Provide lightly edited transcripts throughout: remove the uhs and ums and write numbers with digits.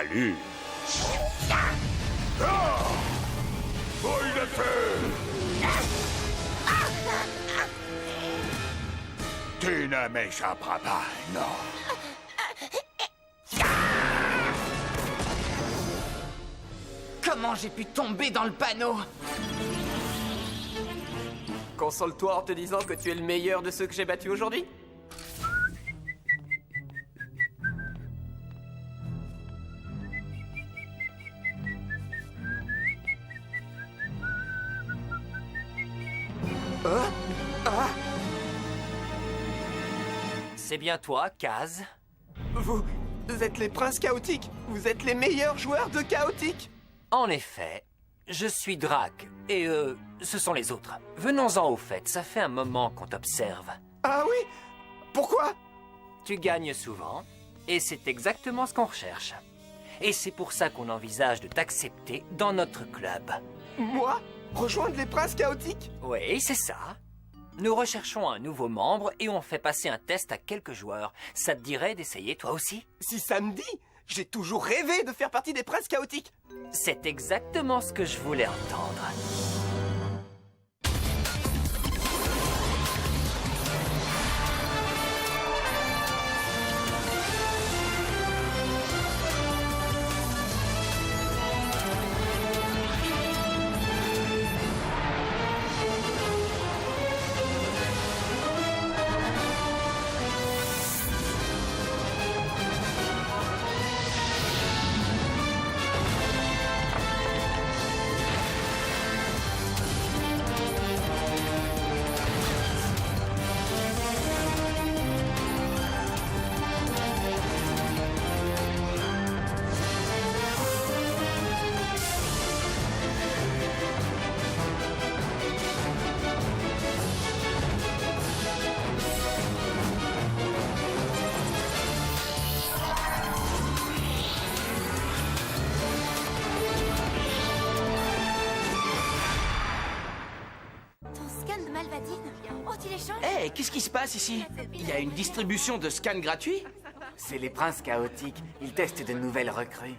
salut. Boule de feu! Tu ne m'échapperas pas, non. Comment j'ai pu tomber dans le panneau? Console-toi en te disant que tu es le meilleur de ceux que j'ai battus aujourd'hui. C'est bien toi, Kaz. Vous êtes les princes chaotiques. Vous êtes les meilleurs joueurs de chaotique. En effet, je suis Drac, et ce sont les autres. Venons-en au fait, ça fait un moment qu'on t'observe. Ah oui? Pourquoi? Tu gagnes souvent, et c'est exactement ce qu'on recherche. Et c'est pour ça qu'on envisage de t'accepter dans notre club. Moi? Rejoindre les princes chaotiques? Oui, c'est ça. Nous recherchons un nouveau membre et on fait passer un test à quelques joueurs. Ça te dirait d'essayer toi aussi? Si ça me dit, j'ai toujours rêvé de faire partie des princes chaotiques. C'est exactement ce que je voulais entendre. Hé, qu'est-ce qui se passe ici? Il y a une distribution de scans gratuits? C'est les princes chaotiques. Ils testent de nouvelles recrues.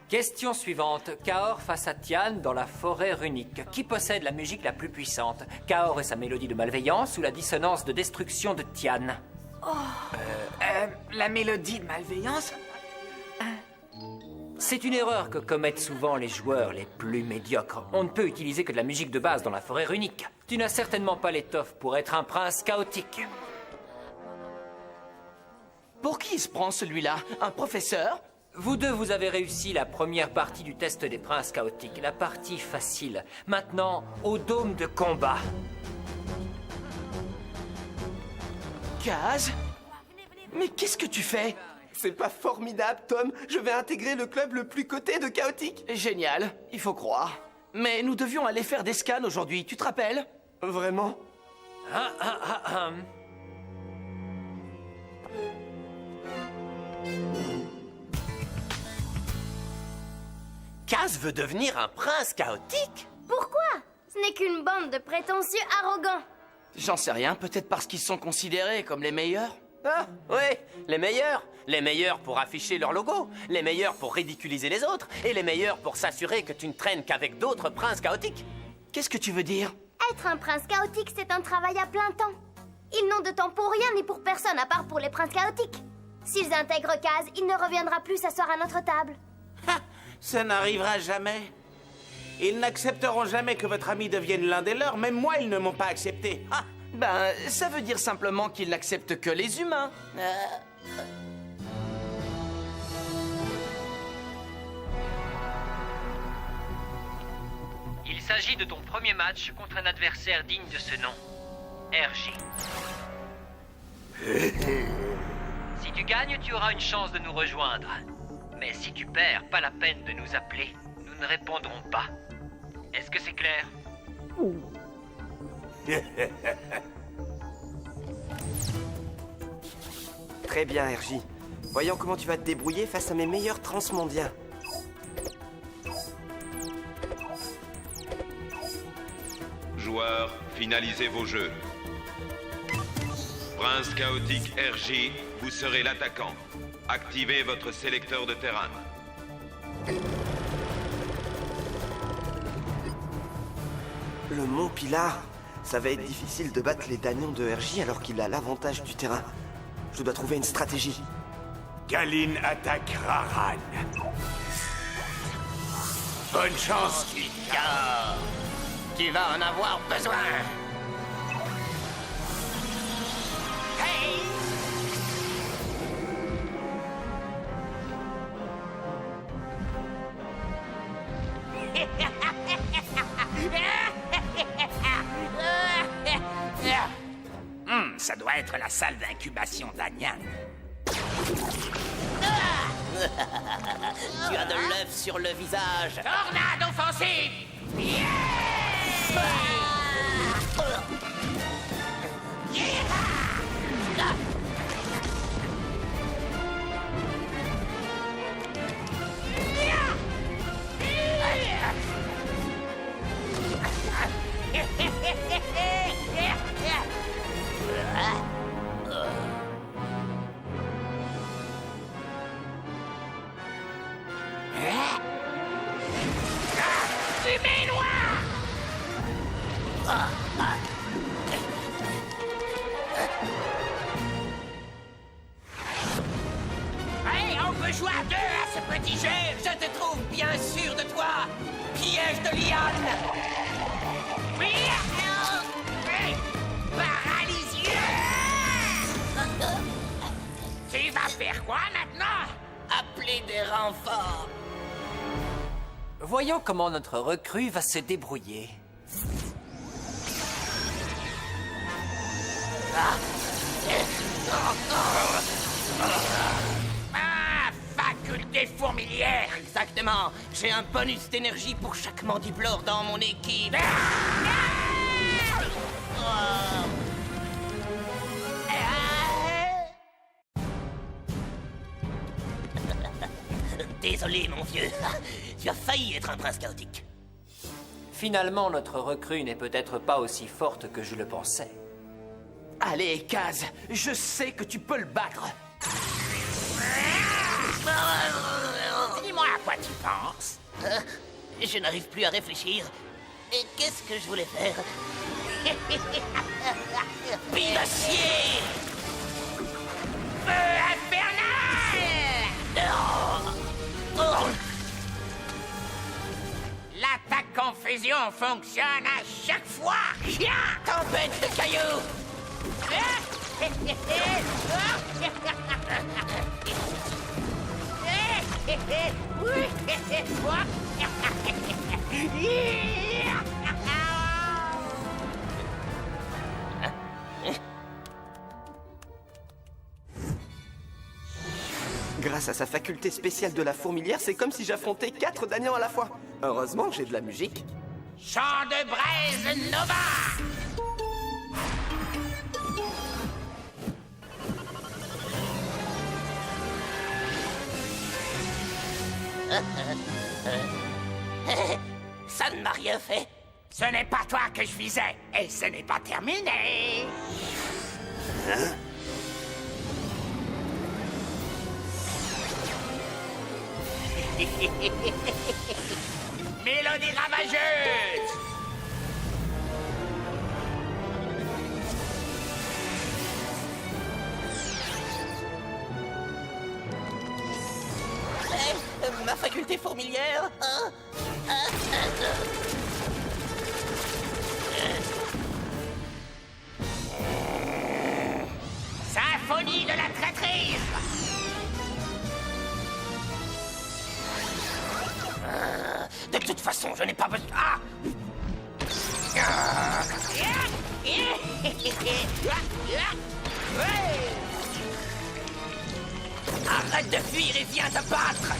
Question suivante. Kaor face à Tian dans la forêt runique. Qui possède la musique la plus puissante? Kaor et sa mélodie de malveillance ou la dissonance de destruction de Tian? La mélodie de malveillance? C'est une erreur que commettent souvent les joueurs les plus médiocres. On ne peut utiliser que de la musique de base dans la forêt runique. Tu n'as certainement pas l'étoffe pour être un prince chaotique. Pour qui il se prend celui-là? Un professeur? Vous deux, vous avez réussi la première partie du test des princes chaotiques, la partie facile. Maintenant, au dôme de combat. Kaz? Mais qu'est-ce que tu fais? C'est pas formidable, Tom. Je vais intégrer le club le plus coté de chaotique. Génial, il faut croire. Mais nous devions aller faire des scans aujourd'hui, tu te rappelles? Vraiment? Kaz veut devenir un prince chaotique? Pourquoi? Ce n'est qu'une bande de prétentieux arrogants. J'en sais rien, peut-être parce qu'ils sont considérés comme les meilleurs. Ah, oui, les meilleurs. Les meilleurs pour afficher leur logo, les meilleurs pour ridiculiser les autres, et les meilleurs pour s'assurer que tu ne traînes qu'avec d'autres princes chaotiques. Qu'est-ce que tu veux dire? Être un prince chaotique, c'est un travail à plein temps. Ils n'ont de temps pour rien ni pour personne à part pour les princes chaotiques. S'ils intègrent Kaz, il ne reviendra plus s'asseoir à notre table. Ça n'arrivera jamais. Ils n'accepteront jamais que votre ami devienne l'un des leurs. Même moi, ils ne m'ont pas accepté. Ah, Ben, ça veut dire simplement qu'ils n'acceptent que les humains. Il s'agit de ton premier match contre un adversaire digne de ce nom, RJ. Si tu gagnes, tu auras une chance de nous rejoindre. Mais si tu perds, pas la peine de nous appeler. Nous ne répondrons pas. Est-ce que c'est clair? Très bien, RJ. Voyons comment tu vas te débrouiller face à mes meilleurs transmondiens. Joueurs, finalisez vos jeux. Prince chaotique RJ, vous serez l'attaquant. Activez votre sélecteur de terrain. Le mont Pilar, ça va être difficile de battre les Danions de RJ alors qu'il a l'avantage du terrain. Je dois trouver une stratégie. Galine attaque Raran. Bonne chance, Kid. Tu vas en avoir besoin. Hey! Ça doit être la salle d'incubation d'Agnan. Tu as de l'œuf sur le visage. Tornade offensive! Hey, on peut jouer à deux à ce petit jeu. Je te trouve bien sûr de toi. Piège de liane. Oui. Paralysé. Tu vas faire quoi maintenant? Appeler des renforts. Voyons comment notre recrue va se débrouiller. Ah, faculté fourmilière. Exactement. J'ai un bonus d'énergie pour chaque mandiblore dans mon équipe. Désolé, mon vieux. Tu as failli être un prince chaotique. Finalement, notre recrue n'est peut-être pas aussi forte que je le pensais. Allez, Kaz, je sais que tu peux le battre. Dis-moi à quoi tu penses. Je n'arrive plus à réfléchir. Et qu'est-ce que je voulais faire? Pile d'acier! Feu infernal! L'attaque en fusion fonctionne à chaque fois! Tempête de cailloux! Grâce à sa faculté spéciale de la fourmilière, c'est comme si j'affrontais 4 Danions à la fois. Heureusement, j'ai de la musique. Chant de braise Nova! Ça ne m'a rien fait. Ce n'est pas toi que je visais, et ce n'est pas terminé. Mélodie ravageuse! Ma faculté fourmilière. Symphonie de la traîtrise! De toute façon, je n'ai pas besoin. Ah! Arrête de fuir et viens te battre!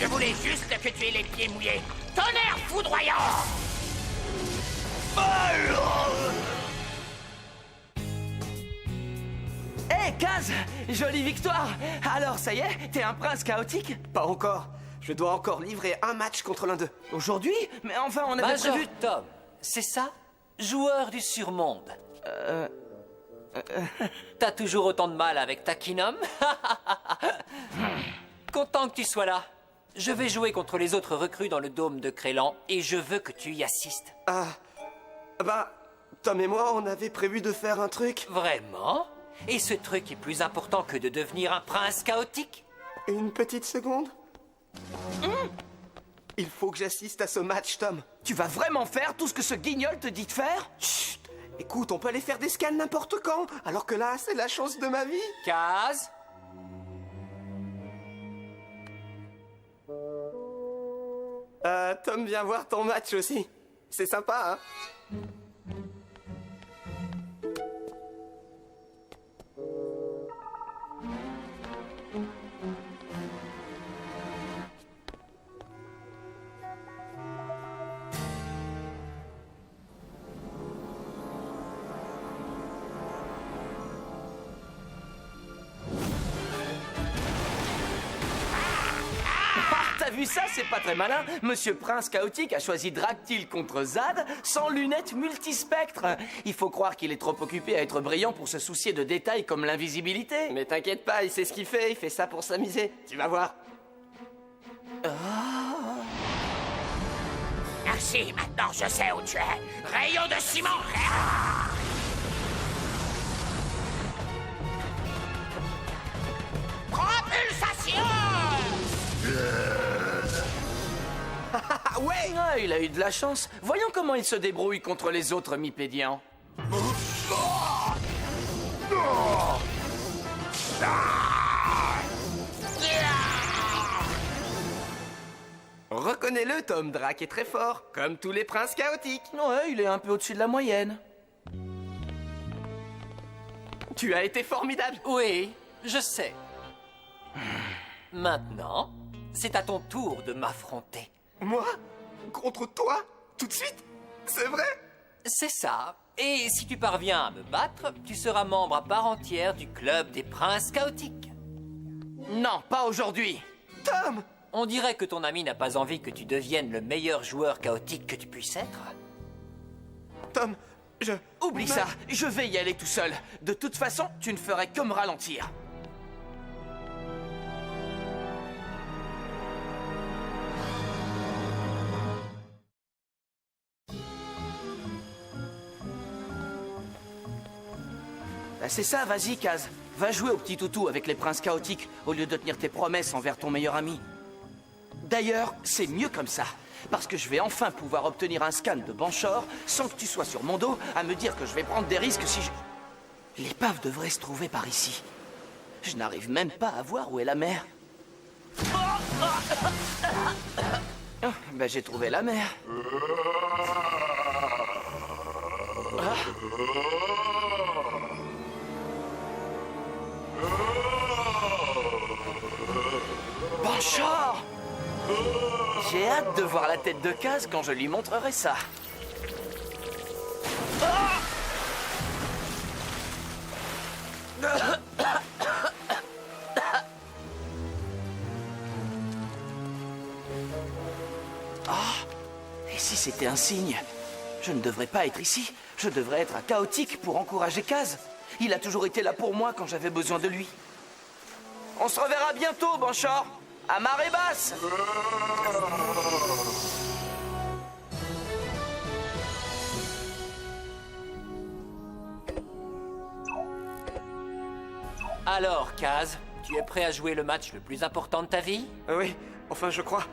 Je voulais juste que tu aies les pieds mouillés. Tonnerre foudroyant! Hé, Kaz! Jolie victoire! Alors, ça y est, t'es un prince chaotique? Pas encore. Je dois encore livrer un match contre l'un d'eux. Aujourd'hui? Mais enfin, on avait Major prévu... Tom, c'est ça? Joueur du surmonde. T'as toujours autant de mal avec Takinum? Content que tu sois là. Je vais jouer contre les autres recrues dans le dôme de Crélan et je veux que tu y assistes. Bah, Tom et moi, on avait prévu de faire un truc. Vraiment? Et ce truc est plus important que de devenir un prince chaotique? Une petite seconde. Il faut que j'assiste à ce match, Tom. Tu vas vraiment faire tout ce que ce guignol te dit de faire? Chut. Écoute, on peut aller faire des scans n'importe quand, alors que là, c'est la chance de ma vie. Kaz? Tom vient voir ton match aussi. C'est sympa, hein? T'as vu ça? C'est pas très malin. Monsieur Prince Chaotique a choisi Draktyl contre Zad sans lunettes multispectres. Il faut croire qu'il est trop occupé à être brillant pour se soucier de détails comme l'invisibilité. Mais t'inquiète pas, il sait ce qu'il fait ça pour s'amuser. Tu vas voir. Merci, maintenant je sais où tu es. Rayon de ciment. Propulsation. Ah ouais! Ah, il a eu de la chance. Voyons comment il se débrouille contre les autres mipédians. Reconnais-le, Tom, Drak est très fort, comme tous les princes chaotiques. Ouais, il est un peu au-dessus de la moyenne. Tu as été formidable. Oui, je sais. Maintenant, c'est à ton tour de m'affronter. Moi? Contre toi? Tout de suite? C'est vrai? C'est ça. Et si tu parviens à me battre, tu seras membre à part entière du club des princes chaotiques. Non, pas aujourd'hui. Tom! On dirait que ton ami n'a pas envie que tu deviennes le meilleur joueur chaotique que tu puisses être. Tom, Oublie ça, je vais y aller tout seul. De toute façon, tu ne ferais que me ralentir. Bah c'est ça, vas-y, Kaz. Va jouer au petit toutou avec les princes chaotiques au lieu de tenir tes promesses envers ton meilleur ami. D'ailleurs, c'est mieux comme ça. Parce que je vais enfin pouvoir obtenir un scan de Banshore sans que tu sois sur mon dos à me dire que je vais prendre des risques si je... L'épave devrait se trouver par ici. Je n'arrive même pas à voir où est la mer. Ben j'ai trouvé la mer. Banshore! J'ai hâte de voir la tête de Kaz quand je lui montrerai ça. Et si c'était un signe? Je ne devrais pas être ici. Je devrais être à Chaotique pour encourager Kaz. Il a toujours été là pour moi quand j'avais besoin de lui. On se reverra bientôt, Banshore. À marée basse. Alors, Kaz, tu es prêt à jouer le match le plus important de ta vie? Oui, enfin je crois.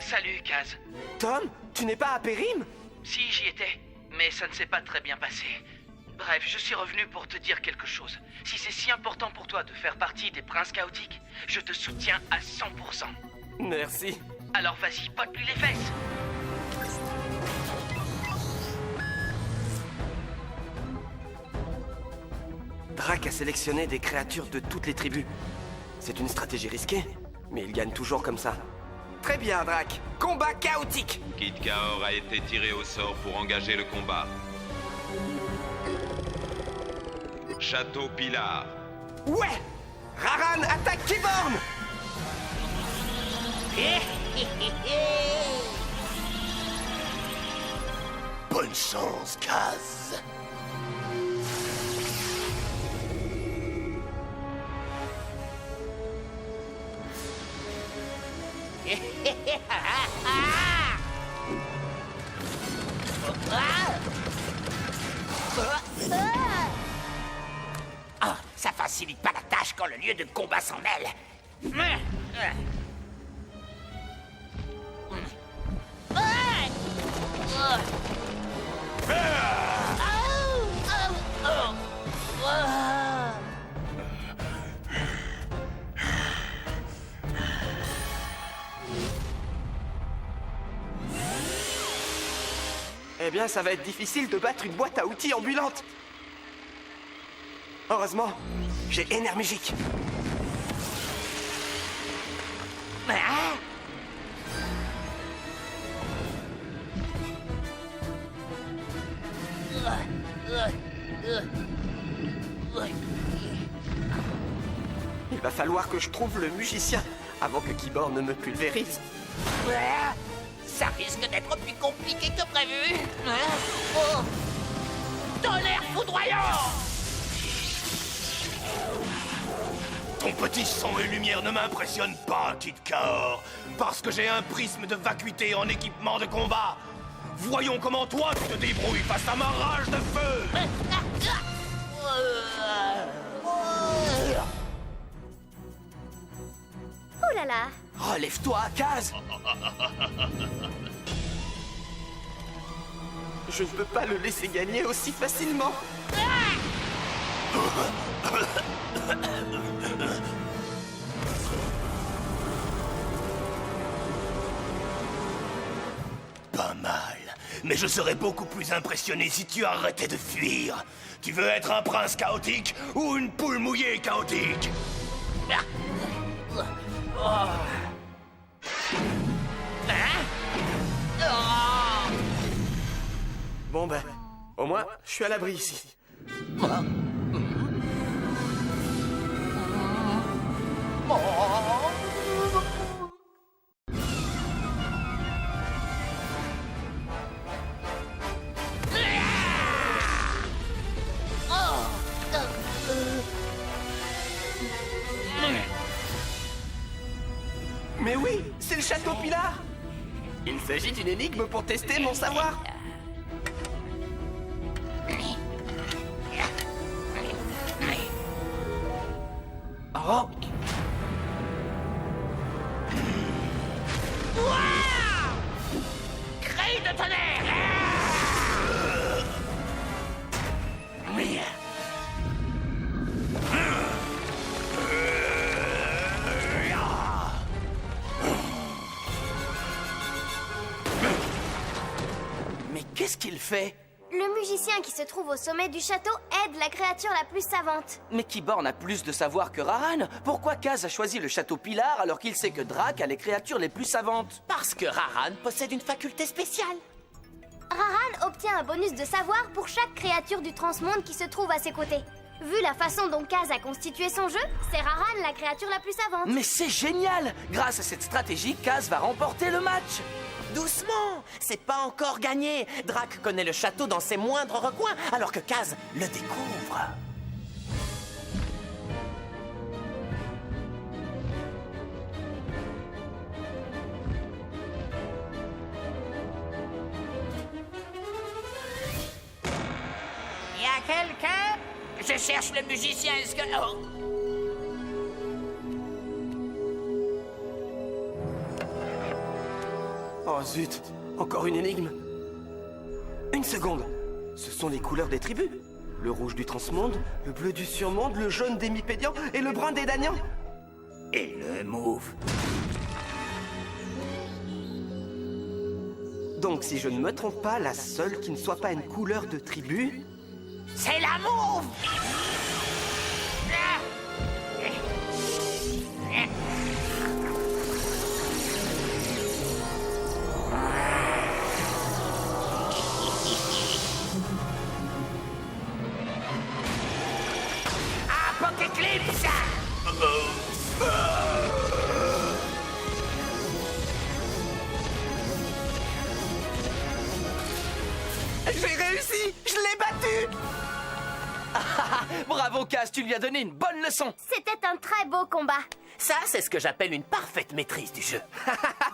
Salut, Kaz. Tom, tu n'es pas à Périm? Si, j'y étais, mais ça ne s'est pas très bien passé. Bref, je suis revenu pour te dire quelque chose. Si c'est si important pour toi de faire partie des princes chaotiques, je te soutiens à 100%. Merci. Alors vas-y, pote-lui les fesses. Drak a sélectionné des créatures de toutes les tribus. C'est une stratégie risquée, mais il gagne toujours comme ça. Très bien, Drak. Combat chaotique. Kid Kaor a été tiré au sort pour engager le combat. Château Pilar. Ouais! Raran attaque Kiborn! Bonne chance, Kaz. Ah, ça facilite pas la tâche quand le lieu de combat s'en mêle. Eh bien, ça va être difficile de battre une boîte à outils ambulante. Heureusement, j'ai Énergique. Il va falloir que je trouve le musicien avant que Kibor ne me pulvérise. Ça risque d'être plus compliqué que prévu. Oh. Tonnerre foudroyant! Ton petit son et lumière ne m'impressionnent pas, Kid Kaor, parce que j'ai un prisme de vacuité en équipement de combat. Voyons comment toi tu te débrouilles face à ma rage de feu. Oh là là. Relève-toi, Kaz. Je ne peux pas le laisser gagner aussi facilement. Pas mal. Mais je serais beaucoup plus impressionné si tu arrêtais de fuir. Tu veux être un prince chaotique ou une poule mouillée chaotique? Bon ben, au moins, je suis à l'abri ici. Mais oui, c'est le château Pilar. Il s'agit d'une énigme pour tester mon savoir. Oh, Cri de tonnerre! mais qu'est-ce qu'il fait? Le musicien qui se trouve au sommet du château aide la créature la plus savante. Mais Kibor a plus de savoir que Raran. Pourquoi Kaz a choisi le château Pilar alors qu'il sait que Drak a les créatures les plus savantes? Parce que Raran possède une faculté spéciale. Raran obtient un bonus de savoir pour chaque créature du transmonde qui se trouve à ses côtés. Vu la façon dont Kaz a constitué son jeu, c'est Raran la créature la plus savante. Mais c'est génial! Grâce à cette stratégie, Kaz va remporter le match! Doucement, c'est pas encore gagné. Drak connaît le château dans ses moindres recoins, alors que Kaz le découvre. Y a quelqu'un? Je cherche le musicien. Est-ce que... Oh. Oh zut, encore une énigme. Une seconde. Ce sont les couleurs des tribus. Le rouge du transmonde, le bleu du surmonde, le jaune des mipédians et le brun des danians. Et le mauve. Donc si je ne me trompe pas, la seule qui ne soit pas une couleur de tribu... C'est la mauve! Apocalypse! J'ai réussi! Je l'ai battu! Bravo, Kaz, tu lui as donné une bonne leçon. C'était un très beau combat. Ça, c'est ce que j'appelle une parfaite maîtrise du jeu.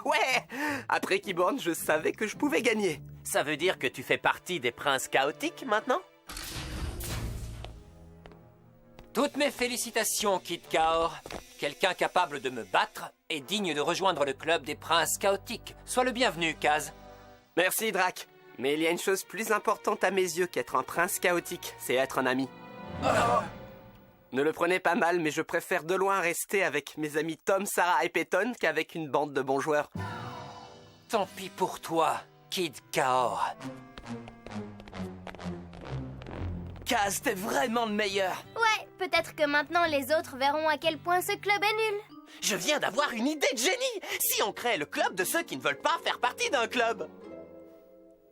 Ouais. Après Keyboard, je savais que je pouvais gagner. Ça veut dire que tu fais partie des princes chaotiques maintenant? Toutes mes félicitations, Kid Kaor. Quelqu'un capable de me battre est digne de rejoindre le club des princes chaotiques. Sois le bienvenu, Kaz. Merci, Drac. Mais il y a une chose plus importante à mes yeux qu'être un prince chaotique, c'est être un ami. Ne le prenez pas mal, mais je préfère de loin rester avec mes amis Tom, Sarah et Peyton qu'avec une bande de bons joueurs. Tant pis pour toi, Kid Kaor. Kaz, t'es vraiment le meilleur. Ouais, peut-être que maintenant les autres verront à quel point ce club est nul. Je viens d'avoir une idée de génie! Si on crée le club de ceux qui ne veulent pas faire partie d'un club!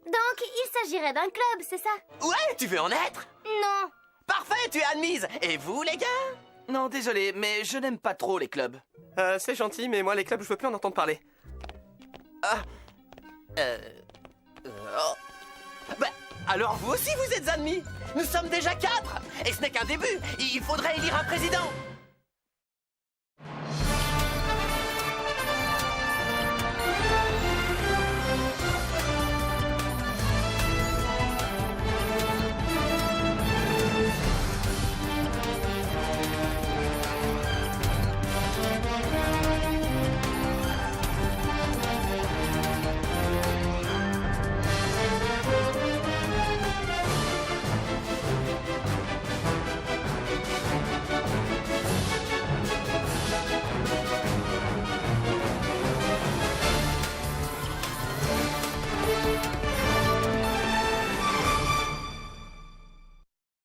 Donc, il s'agirait d'un club, c'est ça? Ouais, tu veux en être? Non. Parfait, tu es admise! Et vous, les gars? Non, désolé, mais je n'aime pas trop les clubs. C'est gentil, mais moi, les clubs, je veux plus en entendre parler. Bah, alors vous aussi, vous êtes admis! Nous sommes déjà 4! Et ce n'est qu'un début! Il faudrait élire un président!